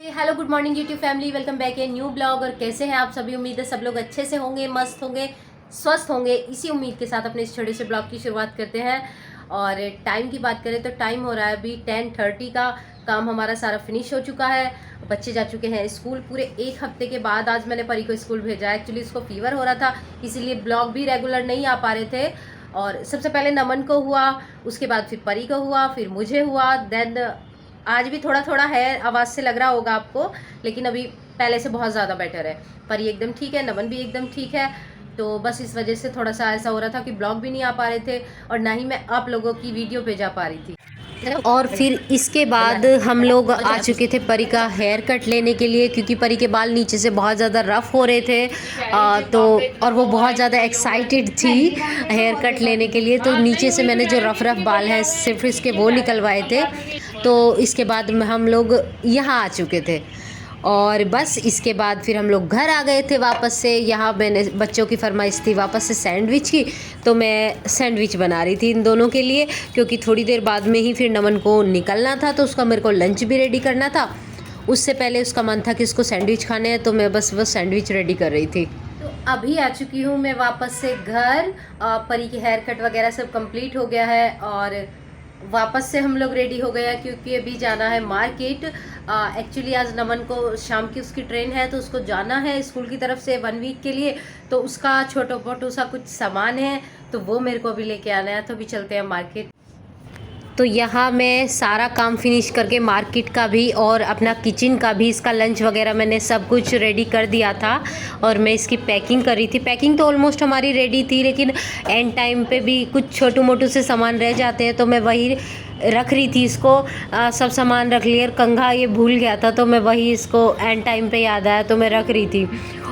Hello good morning YouTube family, welcome back a new blog. और कैसे हैं आप सभी? उम्मीद है सब लोग अच्छे से होंगे, मस्त होंगे, स्वस्थ होंगे। इसी उम्मीद के साथ अपने इस छोटे से ब्लॉग की शुरुआत करते हैं। और टाइम की बात करें तो टाइम हो रहा है अभी 10:30 का। काम हमारा सारा फिनिश हो चुका है, बच्चे जा चुके हैं स्कूल। पूरे एक हफ्ते के बाद आज मैंने परी को स्कूल भेजा। एक्चुअली उसको फीवर हो रहा था, इसीलिए ब्लॉग भी रेगुलर नहीं आ पा रहे थे। और सबसे पहले नमन को हुआ, उसके बाद फिर परी को हुआ, फिर मुझे हुआ। देन आज भी थोड़ा थोड़ा है, आवाज़ से लग रहा होगा आपको, लेकिन अभी पहले से बहुत ज़्यादा बेटर है। परी एकदम ठीक है, नमन भी एकदम ठीक है। तो बस इस वजह से थोड़ा सा ऐसा हो रहा था कि ब्लॉग भी नहीं आ पा रहे थे और ना ही मैं आप लोगों की वीडियो भेजा पा रही थी। और फिर इसके बाद हम लोग आ चुके थे परी का हेयर कट लेने के लिए, क्योंकि परी के बाल नीचे से बहुत ज़्यादा रफ़ हो रहे थे। तो और वो बहुत ज़्यादा एक्साइटेड थी हेयर कट लेने के लिए। तो नीचे से मैंने जो रफ़ रफ़ बाल हैं सिर्फ इसके वो निकलवाए थे। तो इसके बाद हम लोग यहाँ आ चुके थे और बस इसके बाद फिर हम लोग घर आ गए थे वापस से। यहाँ मैंने बच्चों की फरमाइश थी वापस से सैंडविच की, तो मैं सैंडविच बना रही थी इन दोनों के लिए, क्योंकि थोड़ी देर बाद में ही फिर नमन को निकलना था। तो उसका मेरे को लंच भी रेडी करना था। उससे पहले उसका मन था कि उसको सैंडविच खाने हैं, तो मैं बस वो सैंडविच रेडी कर रही थी। तो अभी आ चुकी हूँ मैं वापस से घर। परी की हेयर कट वगैरह सब कंप्लीट हो गया है और वापस से हम लोग रेडी हो गए हैं, क्योंकि अभी जाना है मार्केट। एक्चुअली आज नमन को शाम की उसकी ट्रेन है, तो उसको जाना है स्कूल की तरफ से 1 वीक के लिए। तो उसका छोटा मोटू सा कुछ सामान है, तो वो मेरे को अभी लेके आना है। तो अभी चलते हैं मार्केट। तो यहाँ मैं सारा काम फिनिश करके मार्केट का भी और अपना किचन का भी, इसका लंच वगैरह मैंने सब कुछ रेडी कर दिया था और मैं इसकी पैकिंग कर रही थी। पैकिंग तो ऑलमोस्ट हमारी रेडी थी, लेकिन एंड टाइम पे भी कुछ छोटू मोटू से सामान रह जाते हैं, तो मैं वही रख रही थी इसको। सब सामान रख लिया। कंघा ये भूल गया था, तो मैं वही इसको एंड टाइम पे याद आया तो मैं रख रही थी।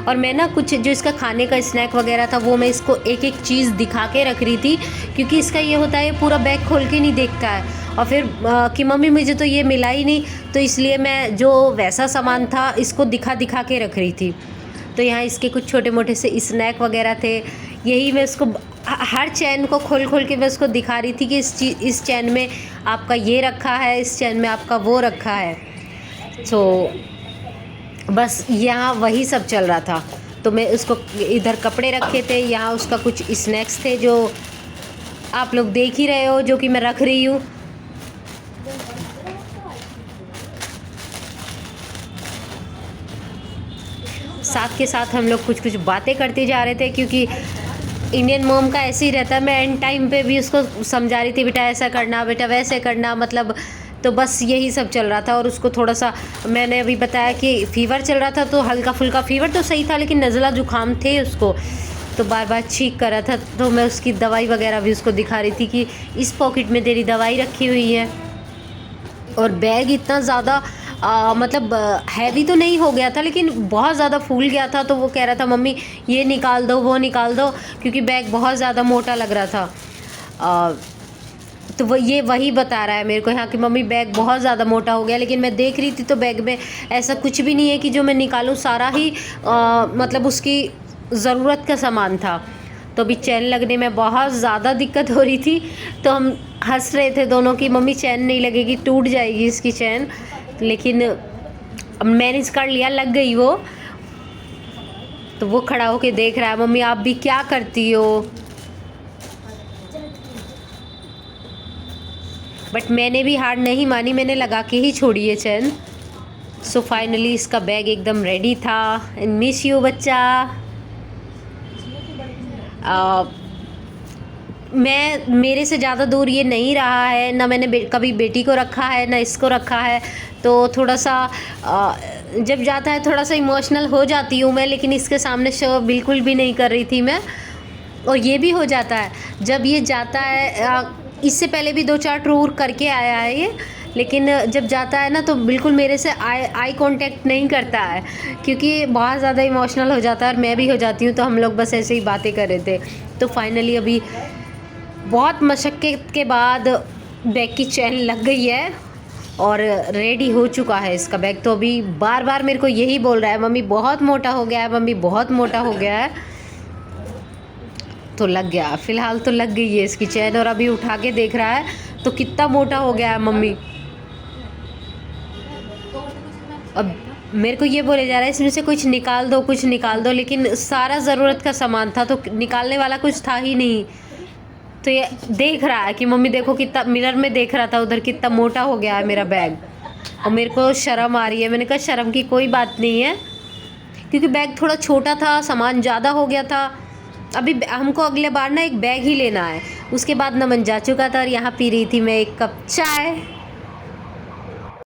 और मैं ना कुछ जो इसका खाने का स्नैक वगैरह था वो मैं इसको एक एक चीज़ दिखा के रख रही थी, क्योंकि इसका ये होता है ये पूरा बैग खोल के नहीं देखता है। और फिर कि मम्मी मुझे तो ये मिला ही नहीं, तो इसलिए मैं जो वैसा सामान था इसको दिखा दिखा के रख रही थी। तो यहाँ इसके कुछ छोटे मोटे से स्नैक वगैरह थे, यही मैं इसको हर चैन को खोल खोल के मैं उसको दिखा रही थी कि इस चैन में आपका ये रखा है, इस चैन में आपका वो रखा है। तो बस यहाँ वही सब चल रहा था। तो मैं उसको इधर कपड़े रखे थे, यहाँ उसका कुछ स्नैक्स थे जो आप लोग देख ही रहे हो, जो कि मैं रख रही हूँ। साथ के साथ हम लोग कुछ कुछ बातें करते जा रहे थे, क्योंकि इंडियन मॉम का ऐसे ही रहता है। मैं एंड टाइम पे भी उसको समझा रही थी, बेटा ऐसा करना, बेटा वैसे करना, मतलब तो बस यही सब चल रहा था। और उसको थोड़ा सा मैंने अभी बताया कि फ़ीवर चल रहा था, तो हल्का फुल्का फ़ीवर तो सही था, लेकिन नज़ला ज़ुकाम थे उसको, तो बार बार छींक कर रहा था। तो मैं उसकी दवाई वगैरह भी उसको दिखा रही थी कि इस पॉकेट में तेरी दवाई रखी हुई है। और बैग इतना ज़्यादा मतलब हैवी तो नहीं हो गया था, लेकिन बहुत ज़्यादा फूल गया था। तो वो कह रहा था मम्मी ये निकाल दो, वो निकाल दो, क्योंकि बैग बहुत ज़्यादा मोटा लग रहा था। तो वो ये वही बता रहा है मेरे को यहाँ कि मम्मी बैग बहुत ज़्यादा मोटा हो गया। लेकिन मैं देख रही थी तो बैग में ऐसा कुछ भी नहीं है कि जो मैं निकालूँ, सारा ही मतलब उसकी ज़रूरत का सामान था। तो अभी चैन लगने में बहुत ज़्यादा दिक्कत हो रही थी, तो हम हंस रहे थे दोनों की मम्मी चैन नहीं लगेगी, टूट जाएगी इसकी चैन। लेकिन मैनेज कर लिया, लग गई वो। तो वो खड़ा होके देख रहा है, मम्मी आप भी क्या करती हो। बट मैंने भी हार नहीं मानी, मैंने लगा के ही छोड़ी है चैन। सो फाइनली इसका बैग एकदम रेडी था। एंड मिस यू बच्चा। मैं मेरे से ज़्यादा दूर ये नहीं रहा है, ना मैंने कभी बेटी को रखा है ना इसको रखा है। तो थोड़ा सा जब जाता है थोड़ा सा इमोशनल हो जाती हूँ मैं, लेकिन इसके सामने शो बिल्कुल भी नहीं कर रही थी मैं। और ये भी हो जाता है जब ये जाता है, इससे पहले भी 2-4 टूर करके आया है ये, लेकिन जब जाता है ना तो बिल्कुल मेरे से आई कांटेक्ट नहीं करता है, क्योंकि बहुत ज़्यादा इमोशनल हो जाता है और मैं भी हो जाती हूँ। तो हम लोग बस ऐसे ही बातें कर रहे थे। तो फाइनली अभी बहुत मशक्क़त के बाद बैग की चैन लग गई है और रेडी हो चुका है इसका बैग। तो अभी बार बार मेरे को यही बोल रहा है, मम्मी बहुत मोटा हो गया है, मम्मी बहुत मोटा हो गया है। तो लग गया, फ़िलहाल तो लग गई है इसकी चैन। और अभी उठा के देख रहा है तो कितना मोटा हो गया है मम्मी। अब मेरे को ये बोले जा रहा है इसमें से कुछ निकाल दो, कुछ निकाल दो, लेकिन सारा ज़रूरत का सामान था तो निकालने वाला कुछ था ही नहीं। तो ये देख रहा है कि मम्मी देखो कितना, मिरर में देख रहा था उधर कितना मोटा हो गया है मेरा बैग, और मेरे को शर्म आ रही है। मैंने कहा शर्म की कोई बात नहीं है, क्योंकि बैग थोड़ा छोटा था, सामान ज़्यादा हो गया था। अभी हमको अगले बार ना एक बैग ही लेना है। उसके बाद नमन जा चुका था और यहाँ पी रही थी मैं एक कप चाय।